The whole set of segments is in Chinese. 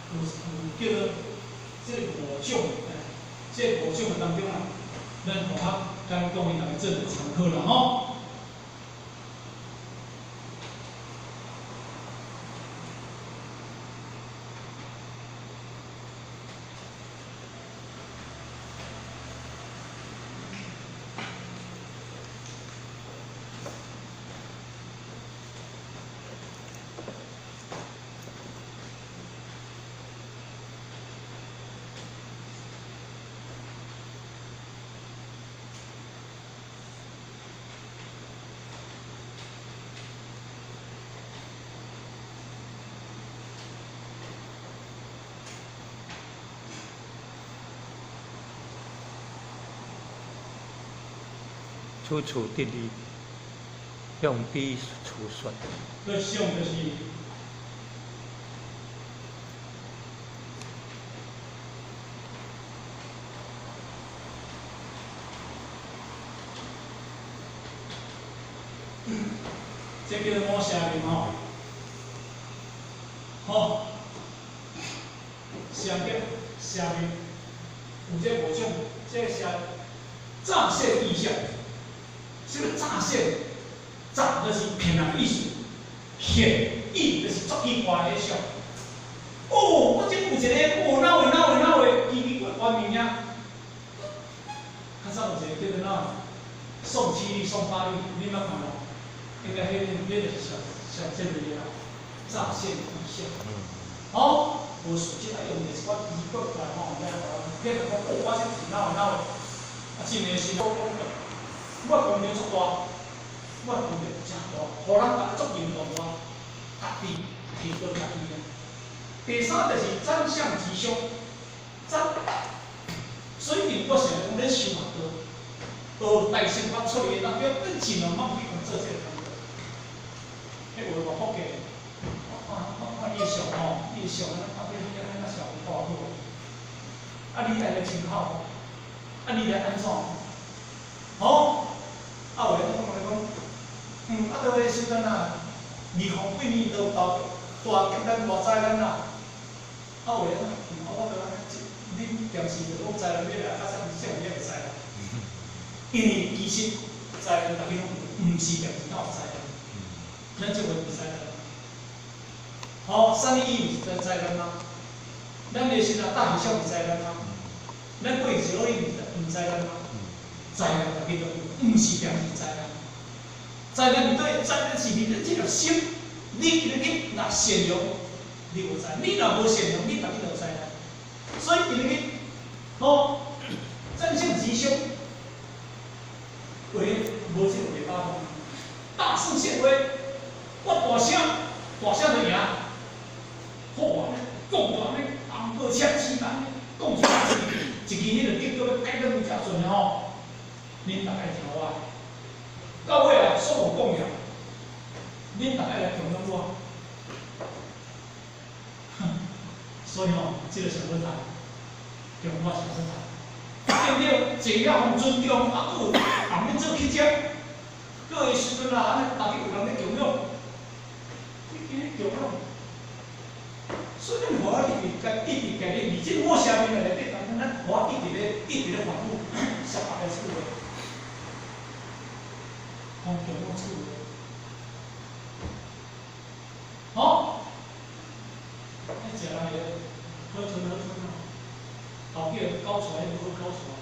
叫做这五种，这五种当中啊，咱互学咱讲伊来做参考啦吼。处处得力，用笔处顺。个想就是这叫做摸下面吼，好，下面有这五种，这是乍现意象。这个乍现，乍就是骗人的意思，现意就是作意外的象。哦，我真有一个，哦，哪位，奇奇怪怪物件。较早有一个叫做哪，宋七力、宋八力，你捌看无？应该迄就是小这类啦，乍现意象。好，无实际来用的是我奇怪怪吼，来变成讲，哦，我这是哪位，啊，真诶是我功能足大，我功能真大，互人甲足认同我，特别提高家己啊。第三就是真相吉凶，所以我想讲，咱修学道，大乘法出嚟，咱要尽量莫去用做这个工作。迄话我福建，我意上吼，意上啊，后尾你安那小大好，啊，你来个真好，啊，你来安怎？好。啊，有人讲啊，倒个时阵啊，20几年都到大极咱大灾难啦。啊，有人我倒你电视就讲灾难要来，啊，啥物事有会知啦？因为其实灾难逐个拢毋是电视才有灾难，咱即回毋知啦。好，啥物意味灾难啊？咱的时啊，大气象是灾难啊，咱过热伊毋灾难啊。灾难逐个都有，毋是定是灾难。灾难对灾难是你的这条心，你今日若善良，你有灾；你若无善良，你逐个有灾难。所以今日，好，真相吉凶，为无这个袂发大事显威，我大声就赢，好啊，讲大咧，红报车起来，讲出来一支迄个结果要改得有诚准吼。恁大家听我，到尾啊，所有供养，恁大家来供养我。所以吼，这个上好谈，供我上好谈。对了，坐了互尊重，啊，有后面做去接，各个时阵啊，安尼大家有人咧供养，你今日供养，所以咱互一直家己，而且我下面内底，咱互一直咧反复，十八个字话。供养我自己。好，你食来个好存啊，后边搞出来无搞出来，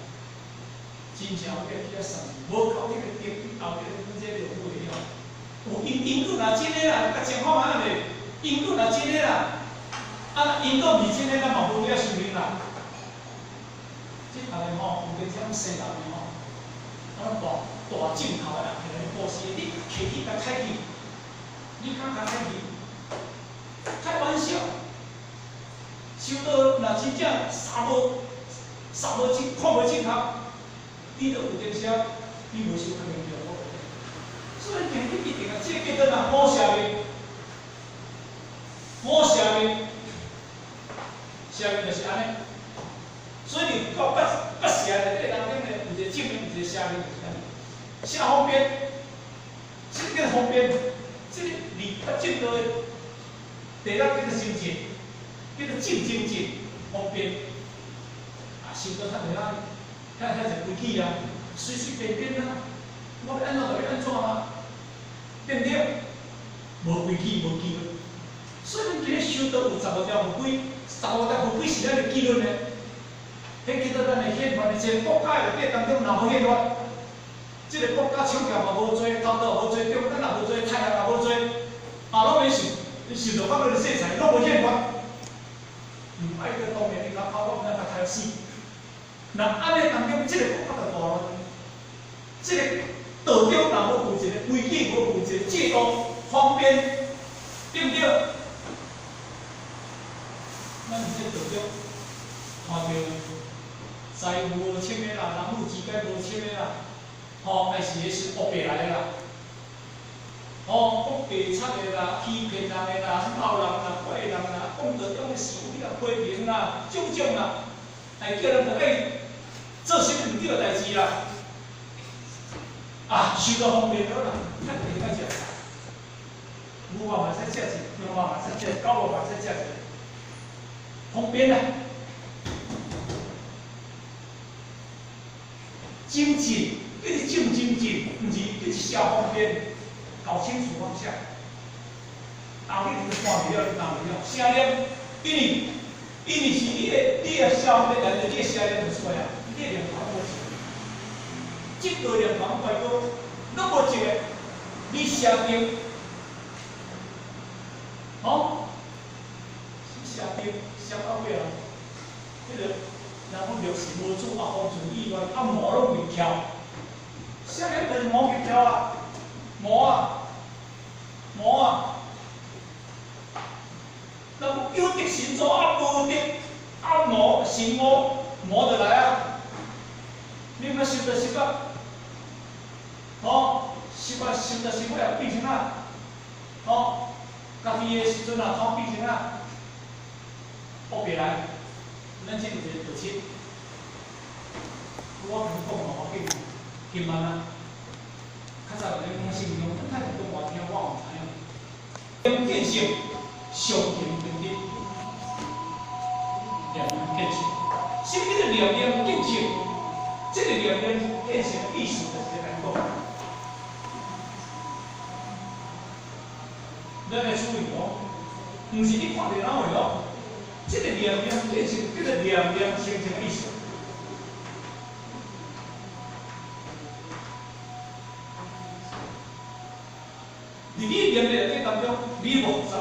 真正有要去啊算，无搞这个定，后边这个就不会了。有因果若真个啦，甲情况安尼，因果若真个啦，啊因果未真个，咱嘛无必要修行啦。即下来吼，有个这样生人吼，啊大镜头啦，下来故事，你客气甲开去，你敢甲开去？开玩笑，修到若真正三无镜，看无镜头，你都有点少，你无修可能就好。所以今日一定啊，这个叫做呐好下面，好下面，下面就是安尼。所以你到不下来这当中呢，有一个正面，有一个下面，就是安尼。下方边，这个方边，这个离不正道的，第六这个心结，叫做正正正方便，啊，想到较袂啊，遐一规矩啊，随随便便啊，我要安怎就要安怎啊，对不对？无规矩无纪律，所以咱今日修道有15条无规，15条无规是咱的纪律呢。迄记得咱的宪法的一个国家内底当中若无宪法，即个国家抢劫嘛无做，偷盗无做，中等也无做，杀人也无做，啊，拢免受到法律的制裁，拢无宪法。唔爱个当面你甲跑我咱甲开死。那安尼当中，即个国家就大乱，即个道德若无负一个规矩，无负一个制度，方便，对不对？咱即个道德看到财务无清的啦，人户之间无清的啦，吼，还是黑白来的啦，吼，黑白贼的啦，欺骗人的啦，闹人啦，坏人啦，讲道中的事物你啊批评啦，种种啦，来叫人就爱做些唔对的代志啦，啊，受到方便了啦，较袂歹食。牛肉嘛使食者，羊肉嘛使食，狗肉嘛使食者，方便啦。精进，叫你正精进，毋是叫一小方便，搞清楚方向。后日就看袂了，你当袂了。啥念？因为是你的消费来着，你的啥念就出来啊，你的念头无一个，即个念头快过，拢无一个，你啥定？好，啥定？啥到尾啊？迄个。然后就是无主啊，风泉意外，啊毛拢袂翘，啥人就是毛袂翘啊，毛啊，那有得神做啊，无得啊毛神毛就来啊，你莫想着是个，哦，想着是我要变成啊，哦，家己的时阵啊，通变成啊，学别来。咱即个就道歉，我讲我紧，今晚啊，较早咧讲信用，太讲我听我唔知影。见性，上行平等，良良见性。什么叫良良见性？这个良良见性的意思就是来讲，咱来注意哦，唔是你看电脑的哦。这个良良见性，这个良良心情的意思。在你念的这当中，你无复杂。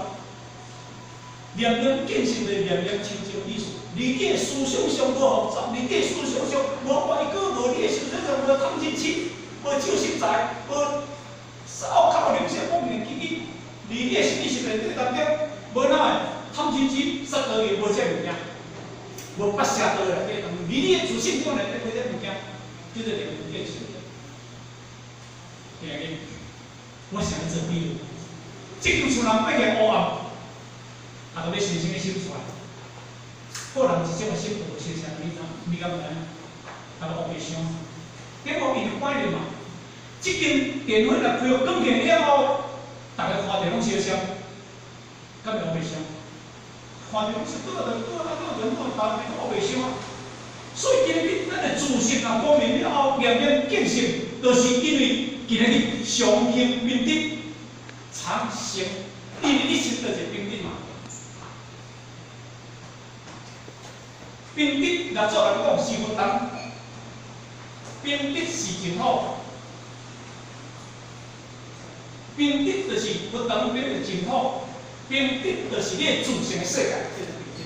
良良见性的良良心情的意思，你的思想上无复杂，你的思想上无歪曲，无你的思想上无贪嗔痴，无酒色财，无烧烤流血方面记忆，你的心理学的这当中无哪个。贪嗔痴、杀盗业无这物件，无不邪道的这当中，你的自信中来这这物件，叫做良良见性。第二个，我想做比喻，这间厝人八件黑暗，啊，就要生生的心出来。个人是种个心无生生，你敢知？啊，就黑白相。结果伊就怪你嘛，这间电火若开关起了后，大家看电拢相像，敢会黑白相？看到是多人看面都黑白相啊，所以今日咱的自信啊方面了后，良良见性，就是因为今日上行平等，常行，因为你心就是平等嘛。平等若做人讲是不同，平等是真好，平等就是不同，平等真好。平等就是你的自信的世界，这是平等。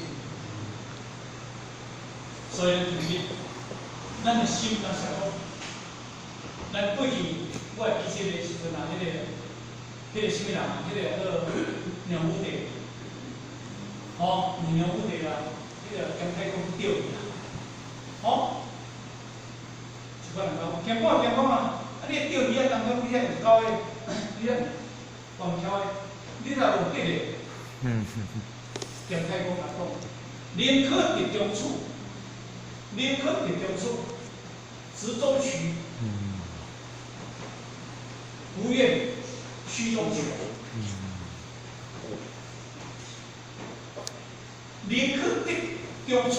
所以今日，咱的心咱想讲，咱过去我会记这个时阵啊，迄个什么人，迄个娘武帝，哦，娘武帝啦，迄个姜太公钓伊啦，哦，就可能讲，姜公啊，啊你钓鱼啊当中，你遐有够诶，你遐光挑诶。你若有记个，姜太公来讲，宁可敌中处，宁可敌中处，直中取，不愿虚中求。宁可得中处，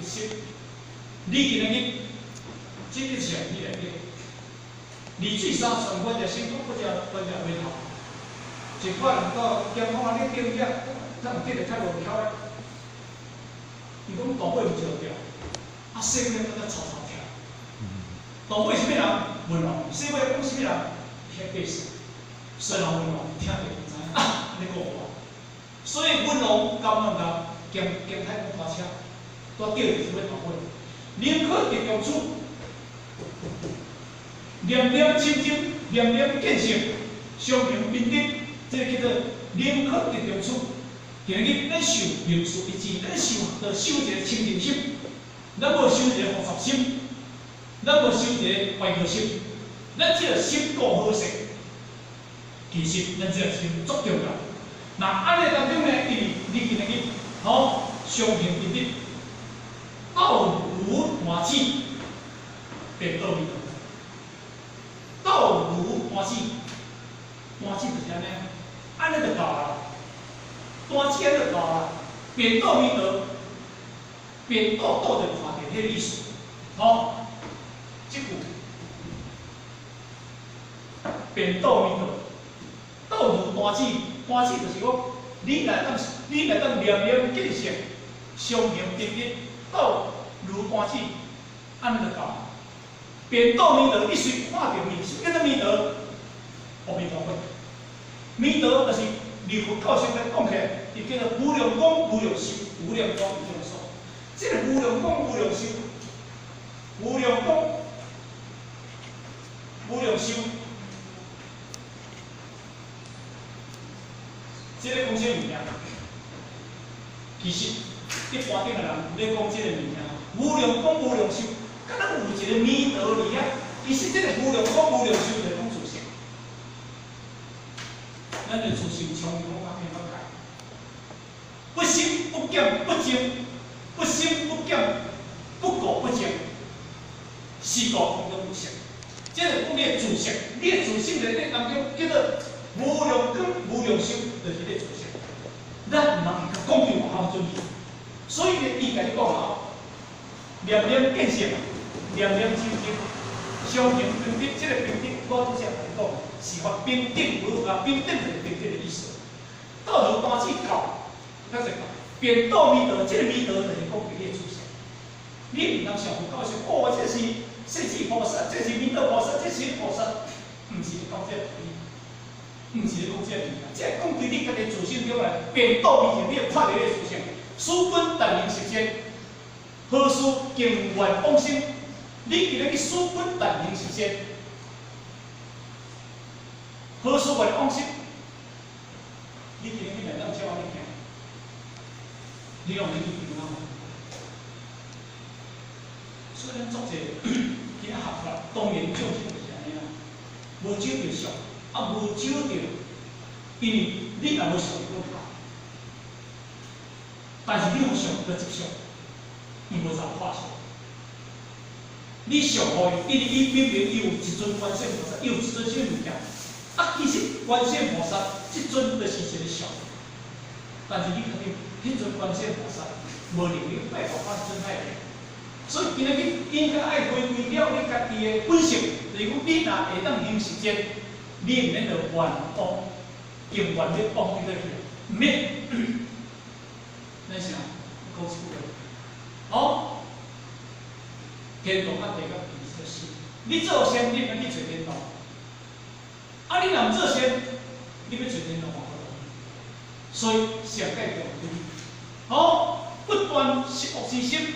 一心。你今日这个上你来念，你最少上关就辛苦，或者回头。一款人到健康啊，你顶遐，咱有得着较无巧诶。伊讲大尾毋着着，啊，小尾搁较吵吵跳。大尾是咩人？文龙。小尾讲是咩人？遐计数。虽然文龙听着唔知啊，你讲我。所以文龙甘能够兼太公拖车，都叫是要大尾。宁可得中处，念念清净，念念见性，相平平等，这个叫做宁可得中处。今日咱受民事一致，咱受着修一个清净心，咱无修一个复杂心，咱无修一个歪曲心，咱只个心固好势，其实咱只个心足重要。那安尼当中呢，因为你今日好相平平等。道如欢喜，便阿弥陀佛。道如欢喜，欢喜就是安尼，安尼就够啦。欢喜安尼就够啦。便阿弥陀，便道就看着迄个意思。好，即句便阿弥陀，道如欢喜，欢喜就是讲你来当念念见性，相平平等。道如欢喜，安尼就够。便道弥陀，你随看着弥，什么叫做弥陀？阿弥陀佛。弥陀就是离佛教上来讲起来，伊叫做无量光、无量寿、无量光、无量寿。这个无量光、无量寿、无量光、无量寿，这个讲啥物件？其实。一般顶个人咧讲即个物件，无量光无量寿，敢若有一个弥陀尔啊。其实即个无量光无量寿就是讲自性，咱就自性从容方面了解。不心不减不精，不心不减不垢不净，四个同个无性。即个讲你的自性，你的自性在这当中叫做无量光无量寿，就是你的自性。咱唔能讲对外口准义。所以呢，伊甲你讲啊，念念见性，念念清净，相平平等。这个平等，我拄则甲你讲，是发平等无啊，平等就是平等的意思。道如欢喜教，咱就讲，便道弥陀，这个弥陀就是讲你的自性。你唔通上佛教说，哦，这是世智菩萨，这是弥陀菩萨，这是菩萨，唔是讲这个道理，唔是讲这个物件，这讲对你家己自性中来，便道弥陀，你要看到你的自性。书本但行实践，何事经愿往生？你今日去书本但行实践，何事愿往生？你今日去来当叫我你行，你用你去平安。所以咱作者今合法，当然照这就是安尼啦。无照着上，啊无照着，因为你若无上就不够。但是你有上要接受，伊无啥化学。你上好伊，伊明明伊有一尊观世菩萨，伊有一尊什么物件？啊，其实观世菩萨即尊就是一个上，但是你肯定迄尊观世菩萨无能力拜托翻尊太平。所以今日你应该爱回归了你家己的本性，就是讲你若会当行实践，你毋免着冤枉，用冤要帮你去，毋免。咱想讲一句话，好，天堂啊，地个比较死。你做善，你要去找天堂；啊，你若唔做善，你要找天堂无可能。所以上界重要。好，不断实恶之心，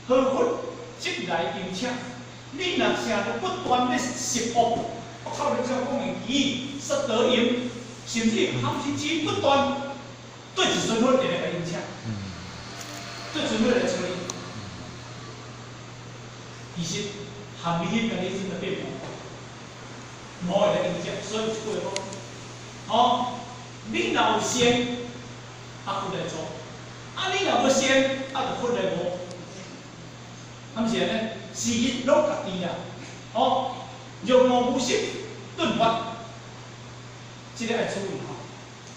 何福即来迎请。你若成日不断咧实恶，我靠！你像讲以失德言，甚至含之不断对一尊好一个来迎请。对准备来处理，其实含义迄个你真的变无，无会来影响。所以一句话讲，哦，你若有善，啊佛来做；啊你若无善，啊就佛来无。咁是安尼，是日拢家己啦。哦，若无无心顿法，这个爱注意哈。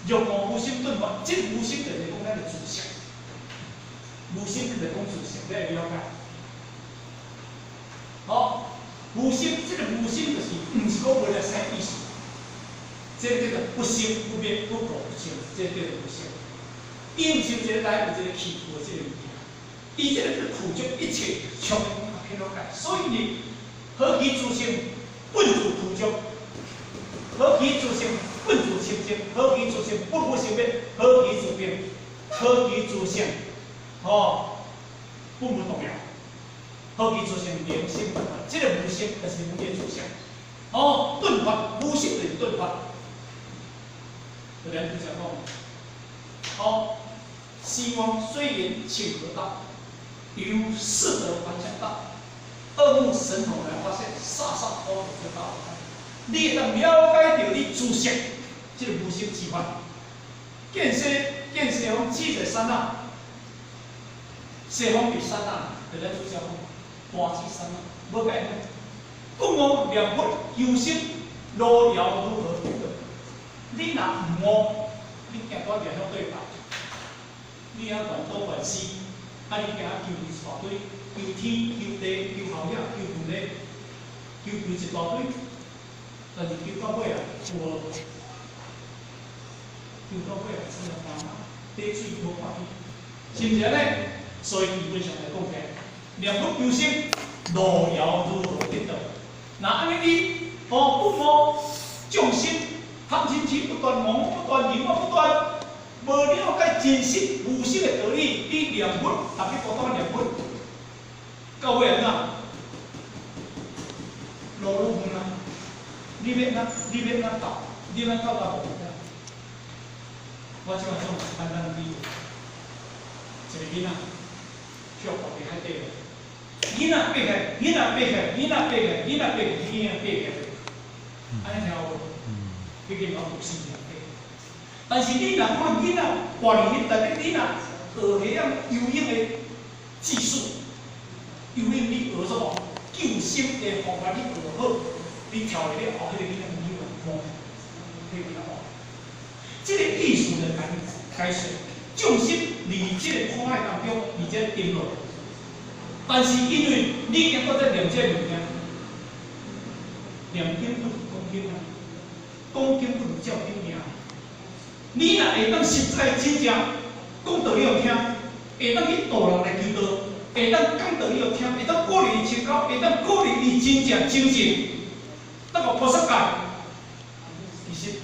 若无无心顿法，这无心就是讲咱的自性。无心就讲自性，你会了解？好，无心，这个无心就是，唔是讲为了啥意思，这叫做不生不灭不垢不净，这叫做无心。伊唔是一个来有一个去无这个物件，伊这个是苦就一切全部去了解。所以呢，何其诸性本自苦就，何其诸性本自清净，何其诸性不复生灭，何其诸病，何其诸性，不无动摇。何其诸性良心顿法，这个无性就是无业诸性。顿法无性就是顿法。有人就讲希望虽然请得到，由适得方向道，二目神通来发现，煞煞都得到。你会当了解到你自性，这个无性之法。见识方七者三啊，西方比三啊，就咱主教讲。大智三啊，无解呢。讲我念佛求心，路遥如何得？你若唔悟，你行到面向对白，你还乱多乱思，你行求一大堆，求天、求地、求后日、求父母，求一大堆，但是求到尾啊，无，求到尾啊，真係麻麻，底水无看去，是毋是咧？所以基本上来讲起。念佛求心，路遥如何得到？那安尼你不悟众生，贪嗔痴不断，妄不断，淫妄不断，无了解真实无实的道理，你念佛，逐日孤单念佛，到尾怎啊？路路远啊！你要哪到？你要到达目的？我即马种简单的比喻，一个囡仔跳河伫海底。囡仔爬起，囡仔爬起，囡仔爬起，囡仔爬起，囡仔爬起，安尼听有无？毕竟我读书人但是你若看囡仔活里内底囡仔学迄样游泳的技术，游泳你学什么？救生的方法你学好，你跳下了后，迄个囡仔游泳摸，迄个囡仔摸。这个艺术的解说，重心伫这个看海当中，而且定落。但是因为你经过在念这物件，念经不如讲经啊，讲经不如照经行。你若会当实在真正讲道理互听，会当去导人来求道，会当讲道理互听，会当鼓励伊清高，会当鼓励伊真正精进，那个菩萨界，其实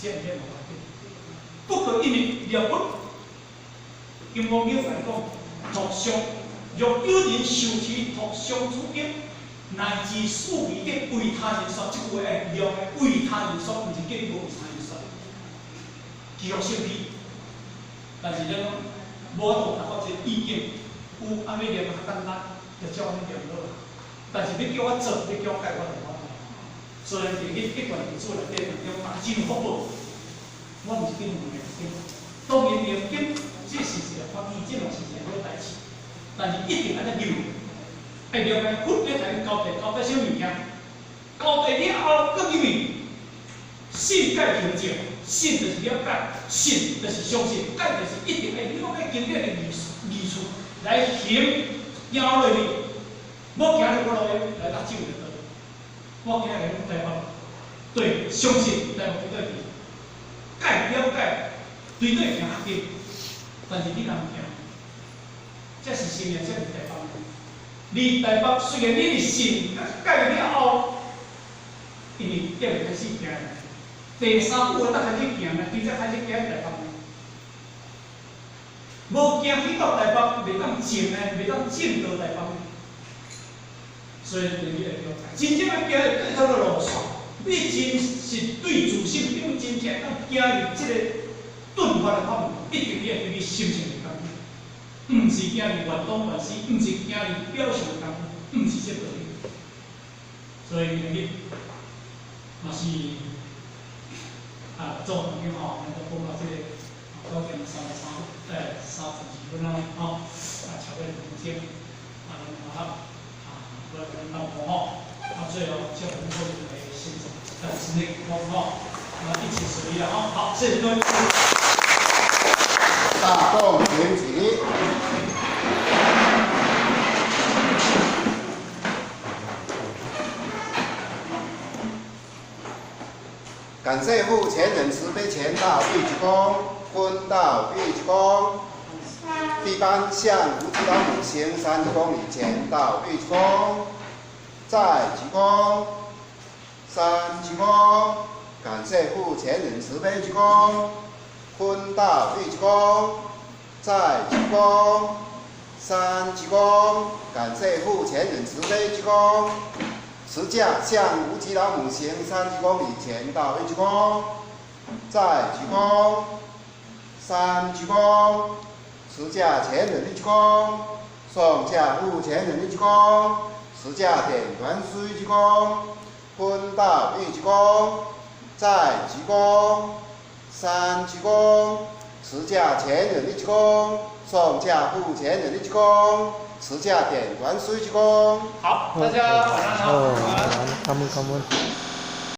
这样无要紧。不可因为念佛，金刚经来讲。托相，若有人受持托相之经，乃至数义的为他人说，这句话会用的为他人说，毋是叫你无为他人说，记录性质。但是咱讲无法度达到这意境，有安尼念较简单，就照安尼念落。但是你叫我做，你叫我改，我就无法度。虽然伫你一贯伫做内底当中嘛真服务，我毋是叫你唔念经，当然念经。这是一个翻译，这嘛是一个好代志，但是一定安尼留，会了解佛咧甲你交代啥物件，交代了后，搁因为信解凭证，信就是了解，信就是相信，解就是一定会了解经典的义处来行，然后落去，无行入我落去来达救就得。我今日来讲台湾，对，相信台湾绝对是解了解，绝对行合经。但是你若唔听，这是信仰，这是台北。你台北虽然你的信解了后，因为才会开始行。第三步才开始行呢，你才开始行台北。无行去到台北，袂当正呢，袂当正到台北。所以你会了解，真正要行对头的路线，你真是对自性中真正要行入这个。顿法的法门，一定要对你心性的功夫，毋是惊你原东原西，毋是惊你表象的功夫，毋是这道理。所以今日嘛是做朋友吼，咱都讲到这个究竟32分钟吼，超过2分钟，不要跟老婆吼，最后叫我们做一个欣赏，室内沟吼，一起努力了吼，好，谢谢各位。大共全体。感谢父前人慈悲前道玉鞠躬，坤道玉鞠躬。地班向无极老母行3鞠躬礼，前道玉鞠躬，再鞠躬，3鞠躬。感谢父前人慈悲鞠躬，坤道玉鞠躬，再鞠躬，3鞠躬。感谢父前人慈悲鞠躬。持架向无极老母行3鞠躬礼，前道玉鞠躬，再鞠躬，3鞠躬。持架前人一鞠躬，送架父前人一鞠躬，持架点团师一鞠躬，坤道一鞠躬，再鞠躬，3鞠躬。持架前人一鞠躬，送架父前人一鞠躬，持架点团师一鞠躬。好，大家晚安好。感恩。